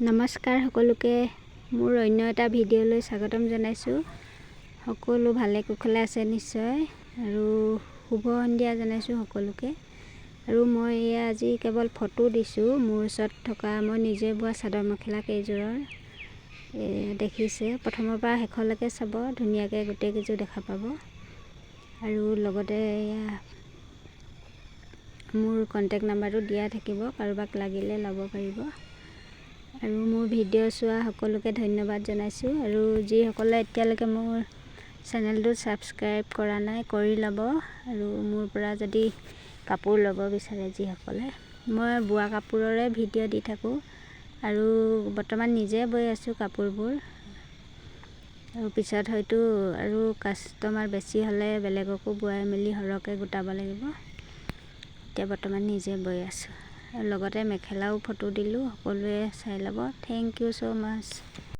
নমস্কাৰ সকলোকে মোৰ অন্য এটা ভিডিঅ'লৈ স্বাগতম জনাইছোঁ। সকলো ভালে কুশলে আছে নিশ্চয় আৰু শুভ সন্ধিয়া জনাইছোঁ সকলোকে। আৰু মই আজি কেৱল ফটো দিছোঁ মোৰ ওচৰত থকা মই নিজে বোৱা চাদৰ মেখেলা কেইযোৰৰ। দেখিছে প্ৰথমৰ পৰা শেষলৈকে চাব, ধুনীয়াকৈ গোটেই কেইযোৰ দেখা পাব। আৰু লগতে মোৰ কণ্টেক্ট নাম্বাৰটো দিয়া থাকিব, কাৰোবাক লাগিলে ল'ব পাৰিব। আৰু মোৰ ভিডিঅ' চোৱা সকলোকে ধন্যবাদ জনাইছোঁ। আৰু যিসকলে এতিয়ালৈকে মোৰ চেনেলটো ছাবস্ক্ৰাইব কৰা নাই কৰি ল'ব। আৰু মোৰ পৰা যদি কাপোৰ ল'ব বিচাৰে যিসকলে, মই বোৱা কাপোৰৰে ভিডিঅ' দি থাকোঁ আৰু বৰ্তমান নিজে বৈ আছোঁ কাপোৰবোৰ। আৰু পিছত হয়তো আৰু কাষ্টমাৰ বেছি হ'লে বেলেগকো বোৱাই মেলি সৰহকৈ গোটাব লাগিব। এতিয়া বৰ্তমান নিজে বৈ আছোঁ আৰু লগতে মেখেলাও ফটো দিলোঁ, সকলোৱে চাই ল'ব। Thank you so' much.